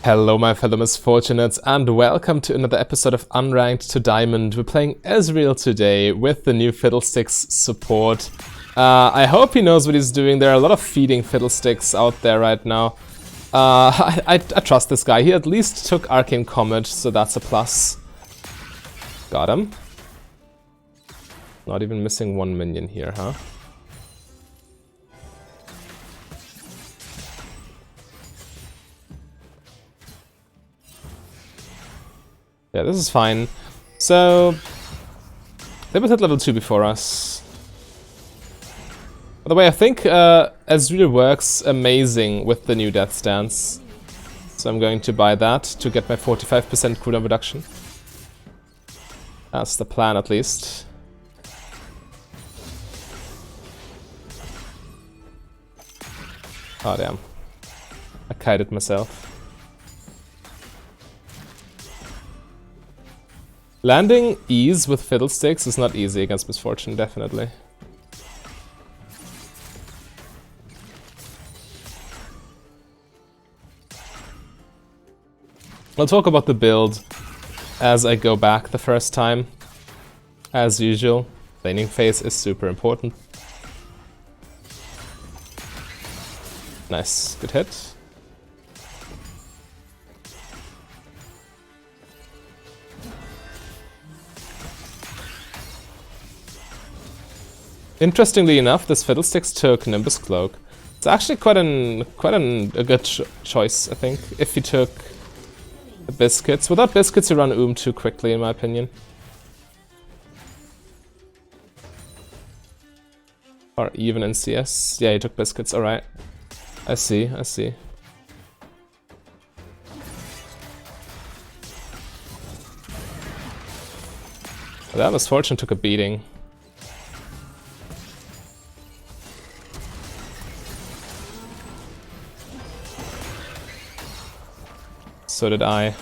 Hello my fellow misfortunates and welcome to another episode of Unranked to Diamond. We're playing Ezreal today with the new Fiddlesticks support. I hope he knows what he's doing. There are a lot of feeding Fiddlesticks out there right now. I trust this guy. He at least took Arcane Comet, so that's a plus. Got him. Not even missing one minion here, huh? Yeah, this is fine. So, they both hit level 2 before us. By the way, I think Ezreal works amazing with the new Death Stance. So I'm going to buy that to get my 45% cooldown reduction. That's the plan at least. Oh damn. I kited myself. Landing ease with Fiddlesticks is not easy against Misfortune, definitely. I'll talk about the build as I go back the first time. As usual, laning phase is super important. Nice, good hit. Interestingly enough, this Fiddlesticks took Nimbus Cloak. It's actually quite a good choice, I think, if he took the Biscuits. Without Biscuits, you run too quickly, in my opinion. Or even in CS. Yeah, he took Biscuits, alright. I see. That Misfortune took a beating. So did I.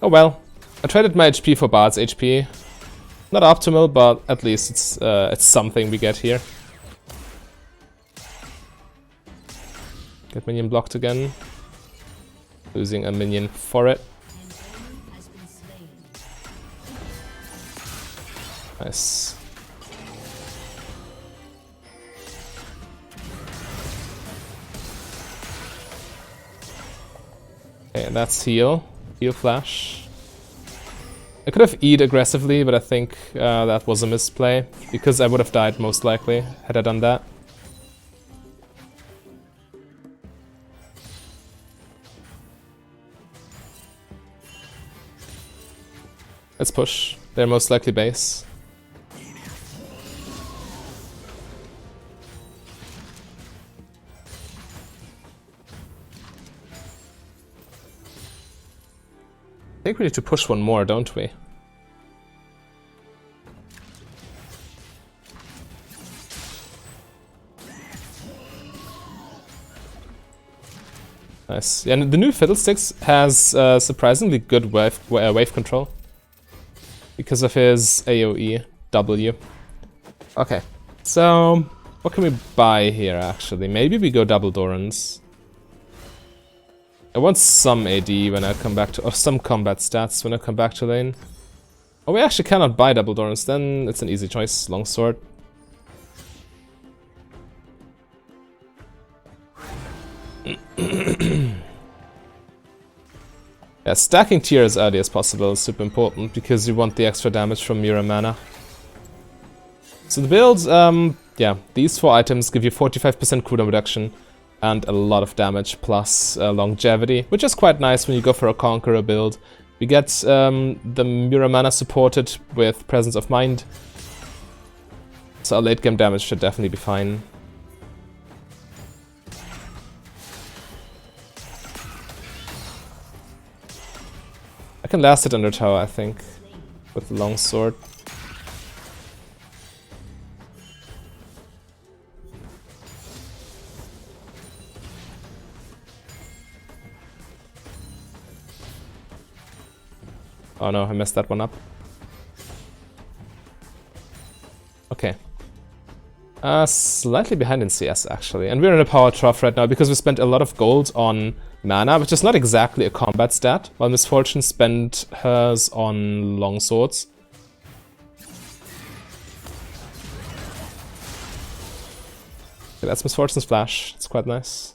Oh well. I traded my HP for Bard's HP. Not optimal, but at least it's something we get here. Get minion blocked again. Losing a minion for it. Nice. Okay, and that's heal. Heal flash. I could have E'd aggressively, but I think that was a misplay, because I would have died most likely had I done that. Let's push. They're most likely base. I think we need to push one more, don't we? Nice. Yeah, and the new Fiddlesticks has surprisingly good wave control. Because of his AoE W. Okay, so what can we buy here actually? Maybe we go double Dorans. I want some AD when I come back to, or some combat stats when I come back to lane. Oh, we actually cannot buy double Dorans, then it's an easy choice, longsword. Yeah, stacking tier as early as possible is super important because you want the extra damage from Mira mana. So the builds, yeah, these 4 items give you 45% cooldown reduction and a lot of damage plus longevity, which is quite nice when you go for a Conqueror build. We get the Mira mana supported with Presence of Mind, so our late game damage should definitely be fine. I can last it under tower, I think, with the longsword. Oh no, I messed that one up. Okay. Slightly behind in CS, actually. And we're in a power trough right now because we spent a lot of gold on mana, which is not exactly a combat stat, while Misfortune spent hers on longswords. Okay, that's Misfortune's flash. It's quite nice.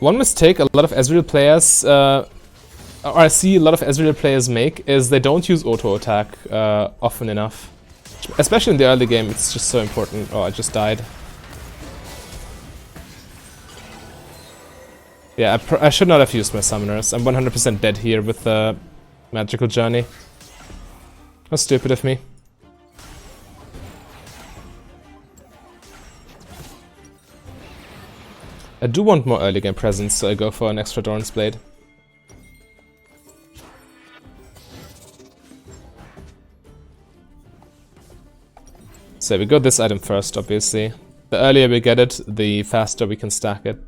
One mistake a lot of Ezreal players, or I see a lot of Ezreal players make, is they don't use auto attack often enough. Especially in the early game, it's just so important. Oh, I just died. Yeah, I should not have used my summoners. I'm 100% dead here with the magical journey. How stupid of me. I do want more early game presence, so I go for an extra Doran's Blade. So we got this item first, obviously. The earlier we get it, the faster we can stack it.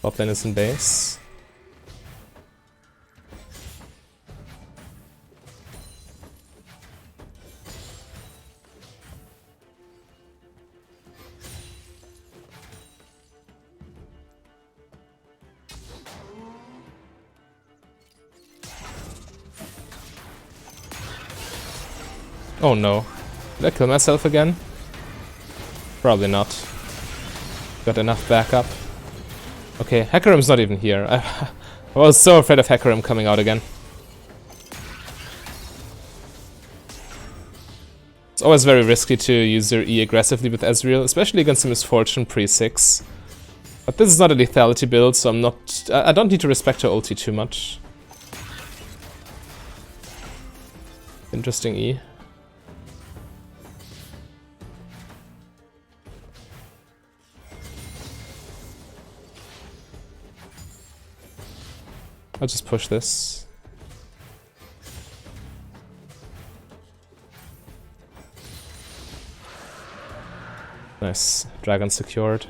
Top lane is in base. Oh no. Did I kill myself again? Probably not. Got enough backup. Okay, Hecarim's not even here. I was so afraid of Hecarim coming out again. It's always very risky to use your E aggressively with Ezreal, especially against a Misfortune pre-6. But this is not a lethality build, so I don't need to respect her ulti too much. Interesting E. I'll just push this. Nice. Dragon secured.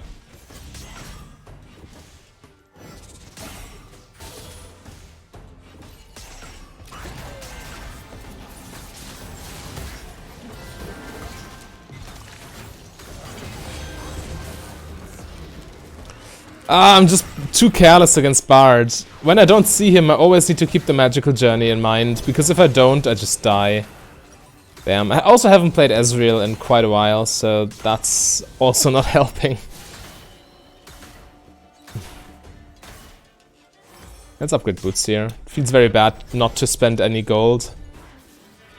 I'm just too careless against Bards. When I don't see him, I always need to keep the magical journey in mind, because if I don't, I just die. Damn, I also haven't played Ezreal in quite a while, so that's also not helping. Let's upgrade boots here. Feels very bad not to spend any gold.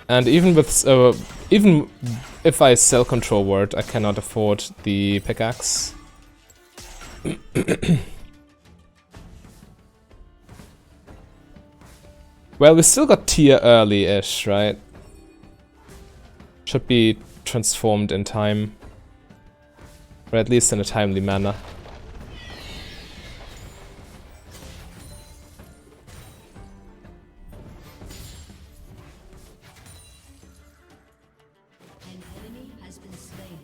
And even with even if I sell Control Word, I cannot afford the pickaxe. Well, we still got tier early-ish, right? Should be transformed in time. Or at least in a timely manner. An enemy has been slain.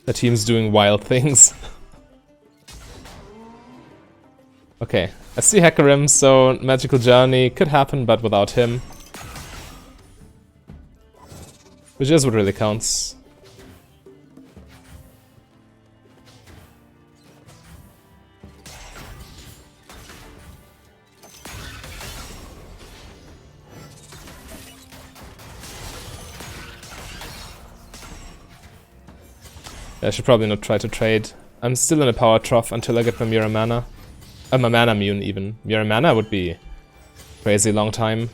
The team's doing wild things. Okay, I see Hecarim, so Magical Journey could happen, but without him. Which is what really counts. I should probably not try to trade. I'm still in a power trough until I get my Mirror Mana. My Mana Immune even. Mirror Mana would be crazy long time.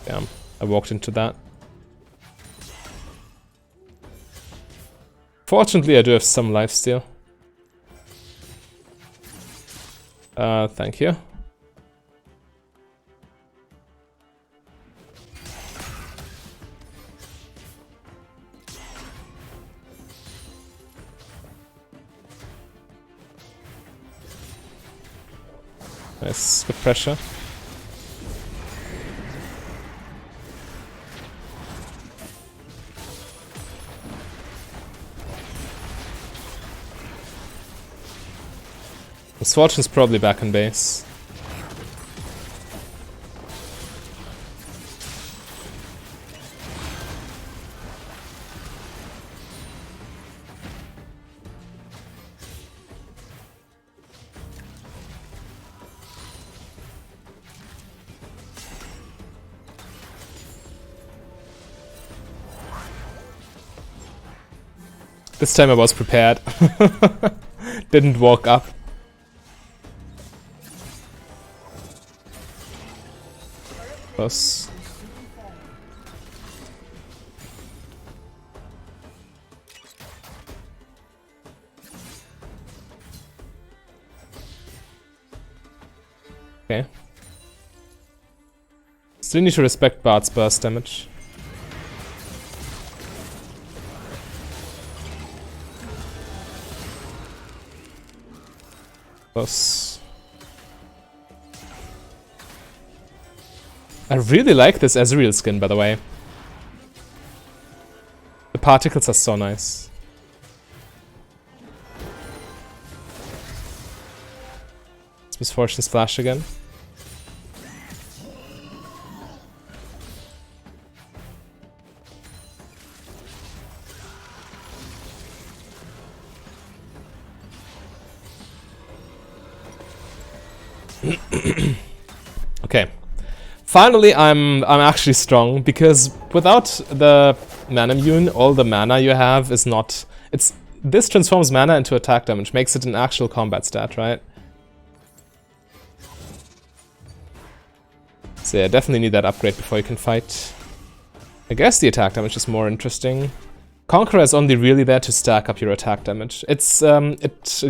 Damn, I walked into that. Fortunately, I do have some lifesteal. Thank you. Nice, good pressure. Misfortune's probably back in base. This time I was prepared. Didn't walk up. Close. Okay. Still need to respect Bard's burst damage. Close. I really like this Ezreal skin, by the way. The particles are so nice. It's Misfortune's flash again. Okay. Finally, I'm actually strong, because without the mana immune, all the mana you have is not... This transforms mana into attack damage, makes it an actual combat stat, right? So yeah, definitely need that upgrade before you can fight. I guess the attack damage is more interesting. Conqueror is only really there to stack up your attack damage. It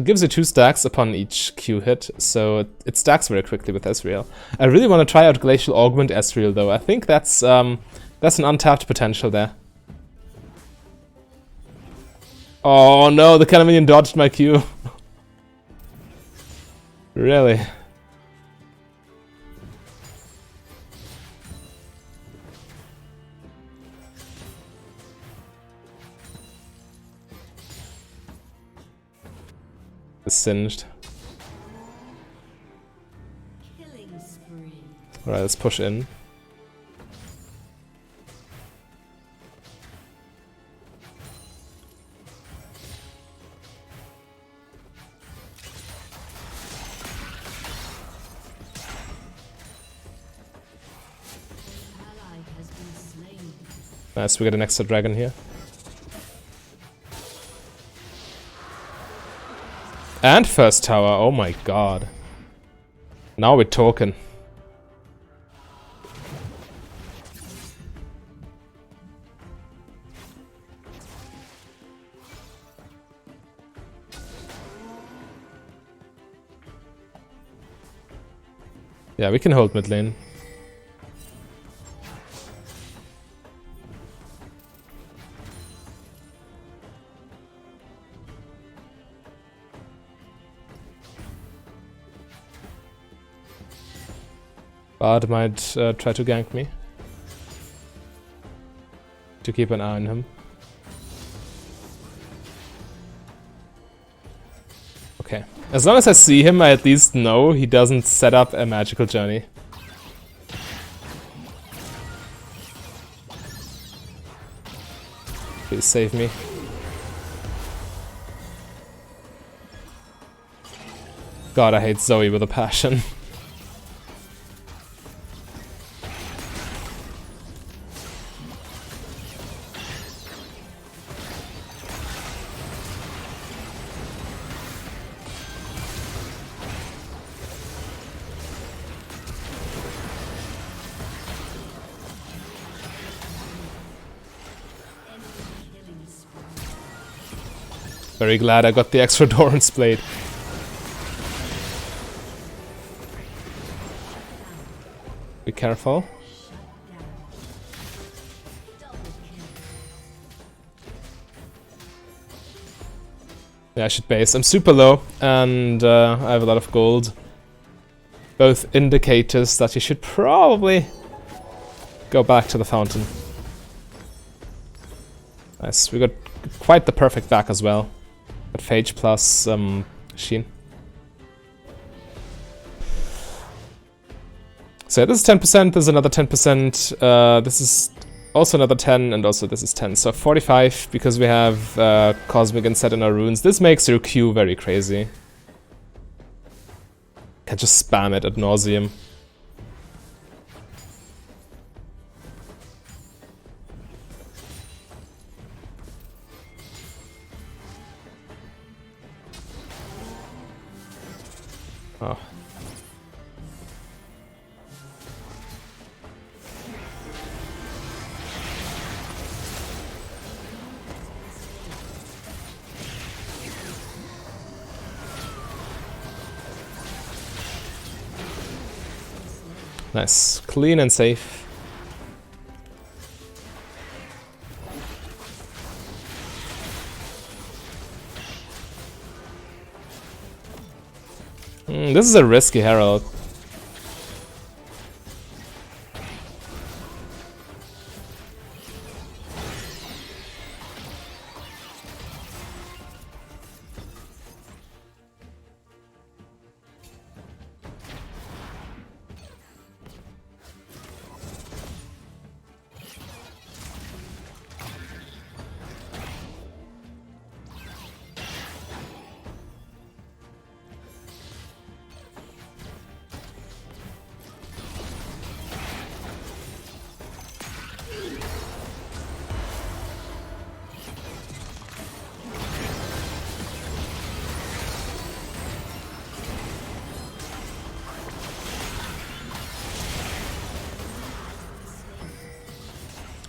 gives you 2 stacks upon each Q hit, so it stacks very quickly with Ezreal. I really want to try out Glacial Augment Ezreal though. I think that's an untapped potential there. Oh no, the Cannon dodged my Q. Really? Singed. Alright, let's push in. Nice, we get an extra dragon here. And first tower, oh my god. Now we're talking. Yeah, we can hold mid lane. Bard might try to gank me. To keep an eye on him. As long as I see him, I at least know he doesn't set up a magical journey. Please save me. God, I hate Zoe with a passion. Very glad I got the extra Doran's Blade. Be careful. Yeah, I should base. I'm super low, and I have a lot of gold. Both indicators that you should probably go back to the fountain. Nice, we got quite the perfect back as well. Got Phage plus Sheen. So yeah, this is 10%, this is another 10%, this is also another 10, and also this is 10. So 45, because we have Cosmic Inset in our runes. This makes your Q very crazy. Can just spam it ad nauseum. Oh. Nice. Clean and safe. This is a risky Herald.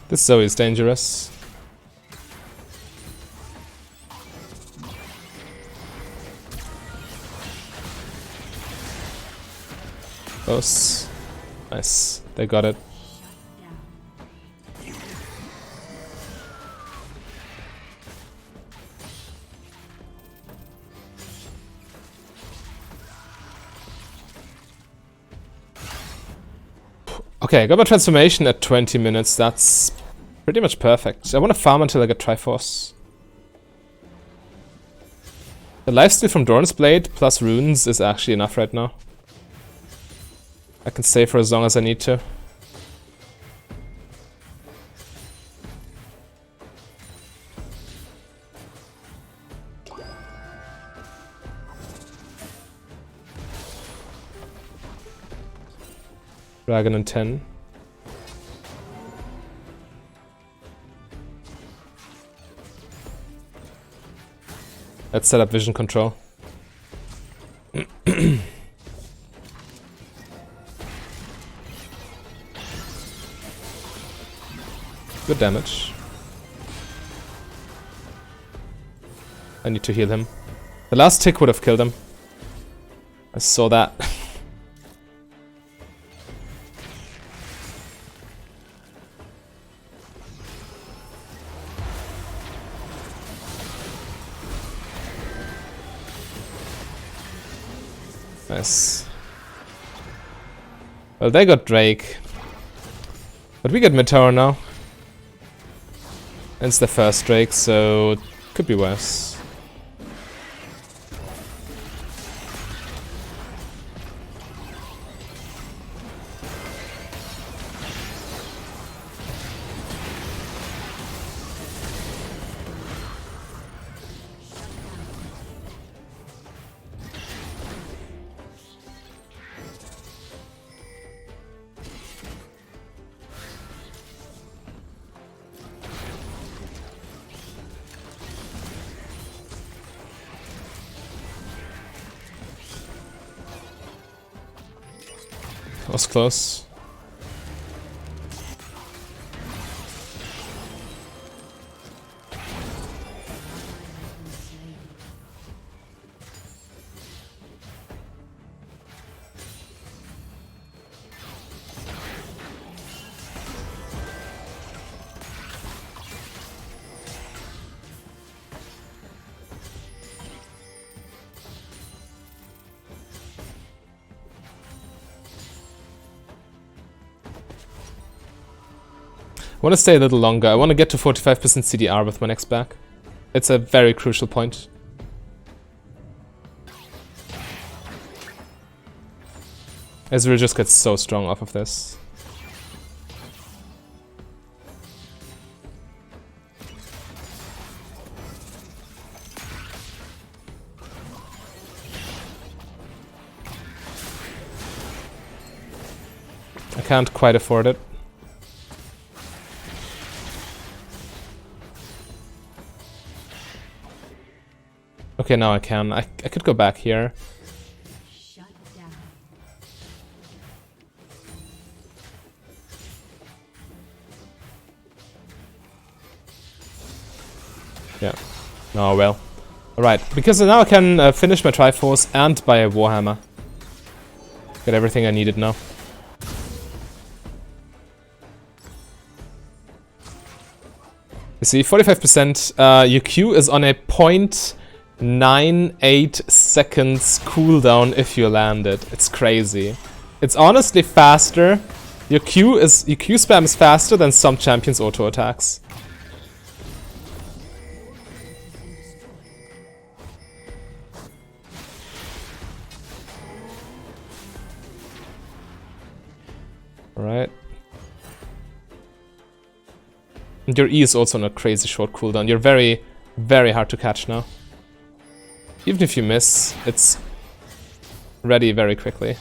This Zoe is dangerous. Close. Nice. They got it. Okay, I got my transformation at 20 minutes. That's pretty much perfect. I want to farm until I get Triforce. The lifesteal from Doran's Blade plus runes is actually enough right now. I can stay for as long as I need to. Dragon and 10. Let's set up vision control. Good damage. I need to heal him. The last tick would have killed him. I saw that. Nice. Well, they got Drake. But we get mid tower now. And it's the first Drake, so it could be worse. was close. I want to stay a little longer. I want to get to 45% CDR with my next back. It's a very crucial point. Ezreal just gets so strong off of this. I can't quite afford it. Okay, now I can. I could go back here. Shut down. Yeah. Oh well. Alright, because now I can finish my Triforce and buy a Warhammer. Got everything I needed now. You see, 45%. Your Q is on a 0.98 seconds cooldown if you land it. It's crazy. It's honestly faster. Your Q spam is faster than some champions' auto attacks. Alright. And your E is also on a crazy short cooldown. You're very, very hard to catch now. Even if you miss, it's ready very quickly.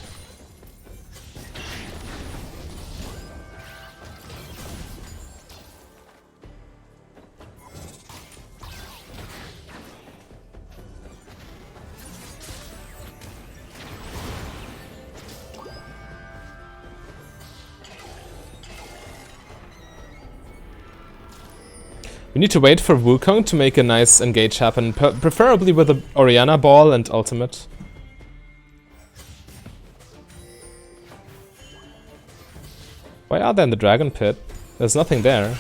We need to wait for Wukong to make a nice engage happen, preferably with the Orianna ball and ultimate. Why are they in the dragon pit? There's nothing there.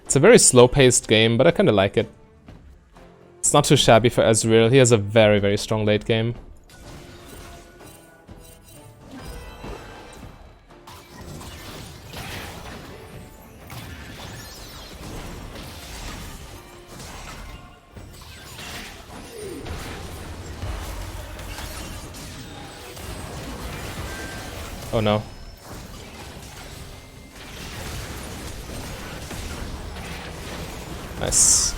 It's a very slow-paced game, but I kinda like it. It's not too shabby for Ezreal. He has a very, very strong late game. Oh no. Nice.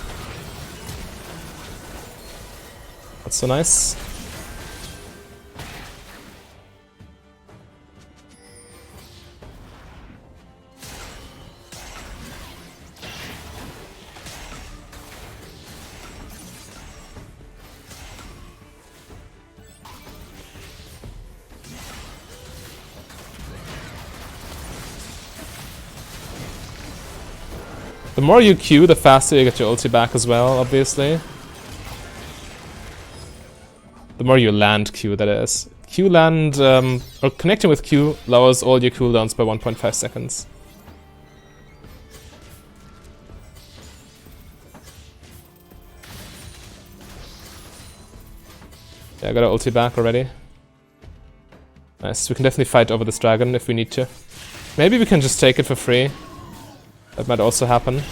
That's so nice. The more you Q, the faster you get your ulti back as well, obviously. The more you land Q, that is. Q land, or connecting with Q lowers all your cooldowns by 1.5 seconds. Yeah, I got our ulti back already. Nice, we can definitely fight over this dragon if we need to. Maybe we can just take it for free. That might also happen.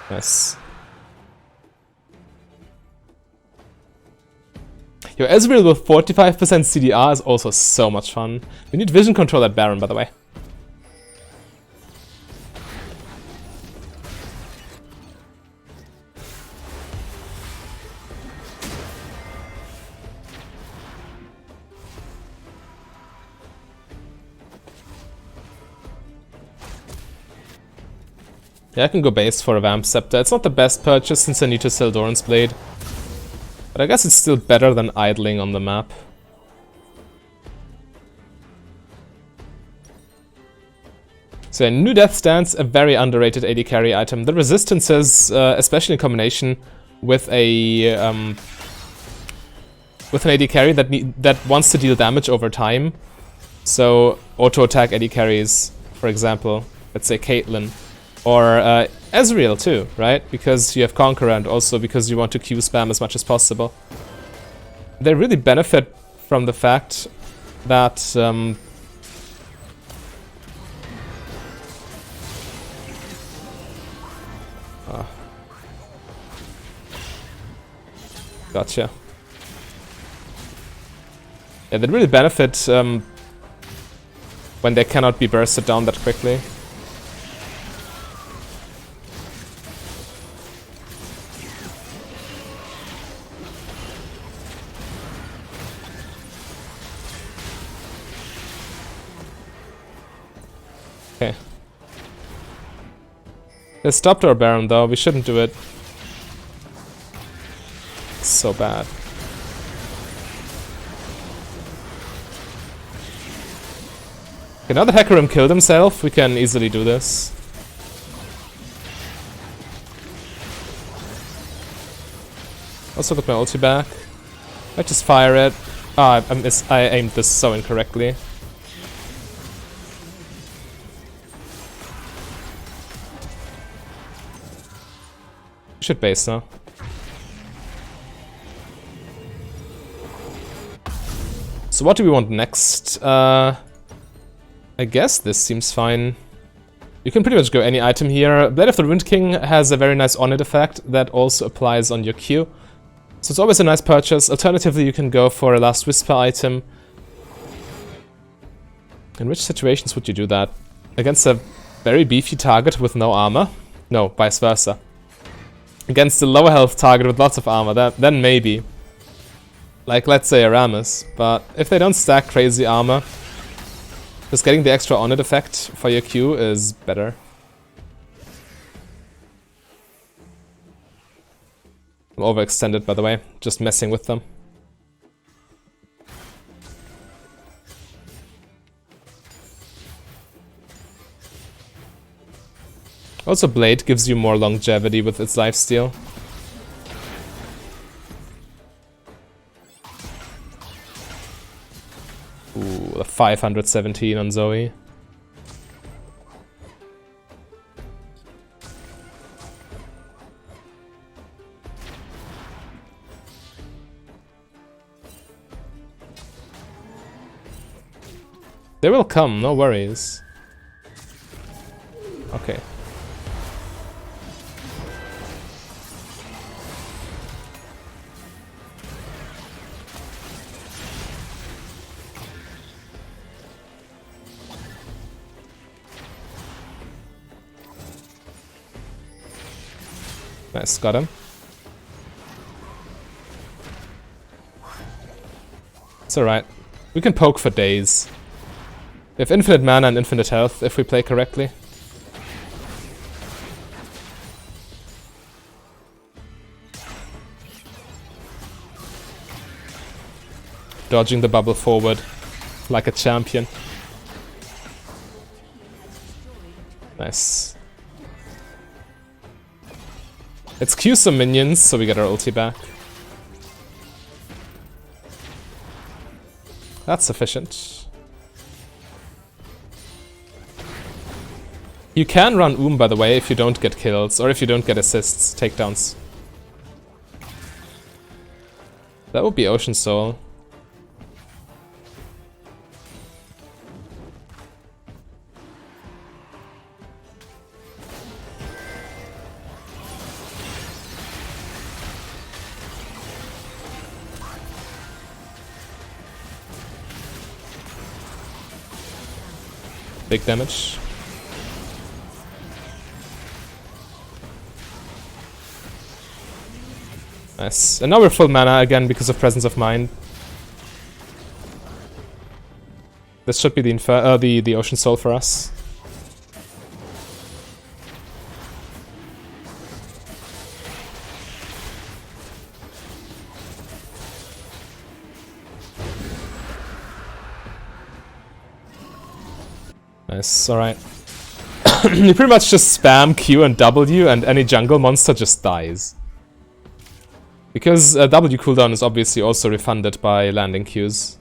Nice. Your Ezreal with 45% CDR is also so much fun. We need vision control at Baron, by the way. Yeah, I can go base for a Vamp Scepter. It's not the best purchase since I need to sell Doran's Blade. But I guess it's still better than idling on the map. So yeah, New Death Stance, a very underrated AD carry item. The resistances, especially in combination with a with an AD carry that wants to deal damage over time. So auto attack AD carries, for example, let's say Caitlyn, or Ezreal too, right? Because you have Conqueror and also because you want to Q spam as much as possible. They really benefit from the fact that gotcha. Yeah, they really benefit when they cannot be bursted down that quickly. Okay. They stopped our Baron though, we shouldn't do it. It's so bad. Okay, now that Hecarim killed himself, we can easily do this. Also got my ulti back. I just fire it. Ah, I aimed this so incorrectly. Should base now. So what do we want next? I guess this seems fine. You can pretty much go any item here. Blade of the Ruined King has a very nice on-it effect that also applies on your Q. So it's always a nice purchase. Alternatively, you can go for a Last Whisper item. In which situations would you do that? Against a very beefy target with no armor? No, vice versa. Against a lower health target with lots of armor, then maybe. Like, let's say a Rammus. But if they don't stack crazy armor, just getting the extra on-it effect for your Q is better. I'm overextended, by the way, just messing with them. Also, Blade gives you more longevity with its lifesteal. Ooh, a 517 on Zoe. They will come, no worries. Okay. Nice, got him. It's alright. We can poke for days. We have infinite mana and infinite health if we play correctly. Dodging the bubble forward like a champion. Nice. Let's queue some minions so we get our ulti back. That's sufficient. You can run by the way, if you don't get kills, or if you don't get assists, takedowns. That would be Ocean Soul. Big damage. Nice. And now we're full mana again because of Presence of Mind. This should be the Ocean Soul for us. Nice, alright. You pretty much just spam Q and W and any jungle monster just dies. Because W cooldown is obviously also refunded by landing Qs.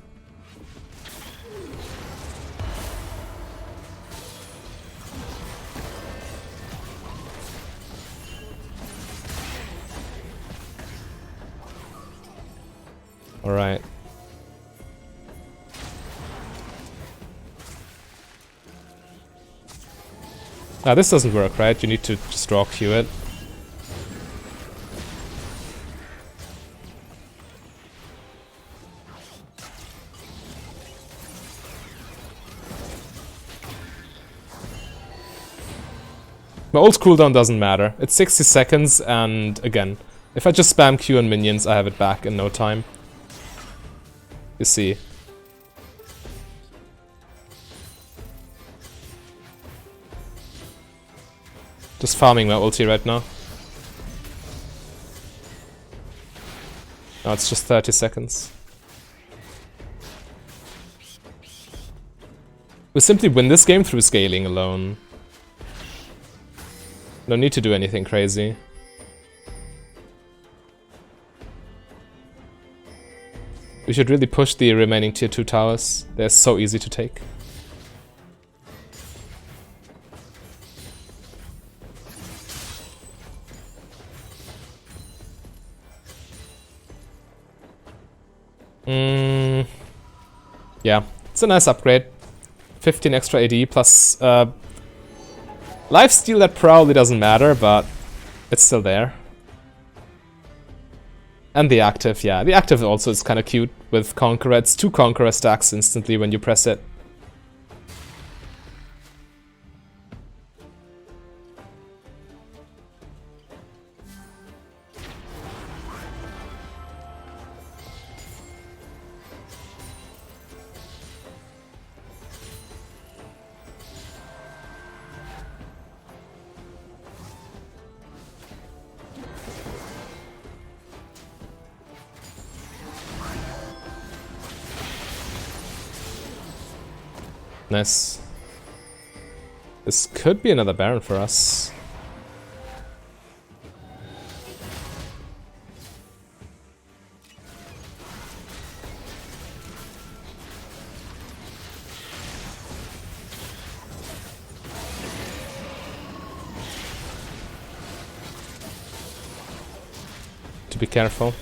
Alright. Now this doesn't work, right? You need to just draw Q it. My ult cooldown doesn't matter. It's 60 seconds and again, if I just spam Q and minions, I have it back in no time. You see. Just farming my ulti right now. Now it's just 30 seconds. We simply win this game through scaling alone. No need to do anything crazy. We should really push the remaining tier 2 towers. They're so easy to take. Yeah, it's a nice upgrade. 15 extra AD plus lifesteal that probably doesn't matter, but it's still there. And the active, yeah. The active also is kind of cute with Conqueror. It's 2 Conqueror stacks instantly when you press it. Nice. This could be another Baron for us. To be careful.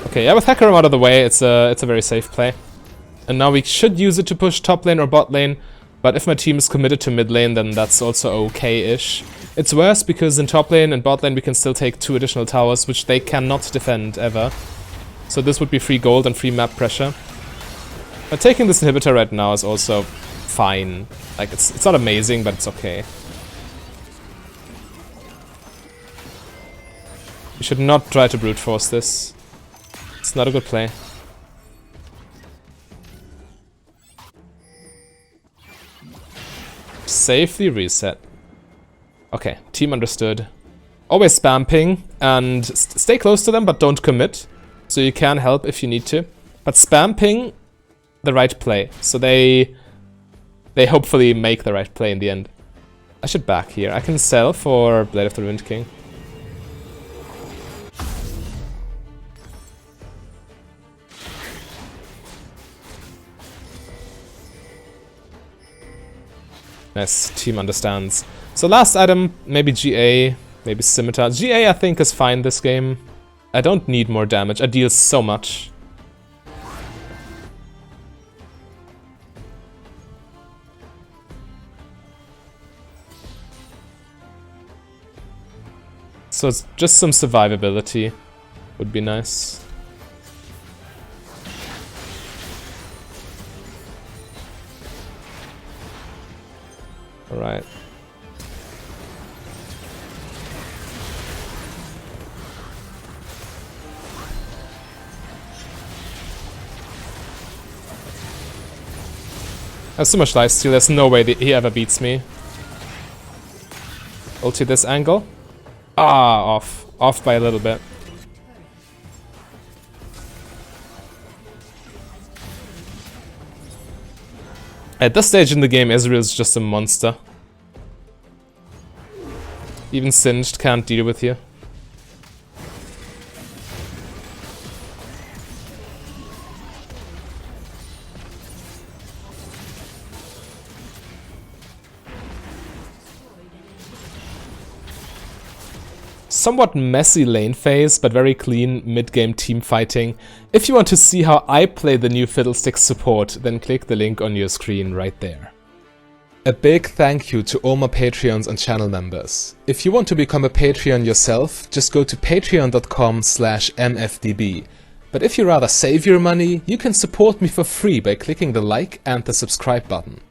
Okay, yeah, with Hecarim out of the way, it's a very safe play. And now we should use it to push top lane or bot lane, but if my team is committed to mid lane, then that's also okay-ish. It's worse because in top lane and bot lane we can still take 2 additional towers, which they cannot defend ever. So this would be free gold and free map pressure. But taking this inhibitor right now is also fine. Like, it's not amazing, but it's okay. We should not try to brute force this. It's not a good play. Safely reset. Okay, team understood. Always spam ping and stay close to them, but don't commit. So you can help if you need to. But spam ping the right play. So they hopefully make the right play in the end. I should back here. I can sell for Blade of the Ruined King. Nice, team understands. So last item, maybe GA, maybe Scimitar. GA I think is fine this game. I don't need more damage, I deal so much. So it's just some survivability would be nice. Alright. I have so much lifesteal, there's no way that he ever beats me. Ulti this angle. Ah, off. Off by a little bit. At this stage in the game, Ezreal is just a monster. Even Singed can't deal with you. Somewhat messy lane phase, but very clean mid-game team fighting. If you want to see how I play the new Fiddlesticks support, then click the link on your screen right there. A big thank you to all my Patreons and channel members. If you want to become a Patreon yourself, just go to patreon.com/mfdb. But if you rather save your money, you can support me for free by clicking the like and the subscribe button.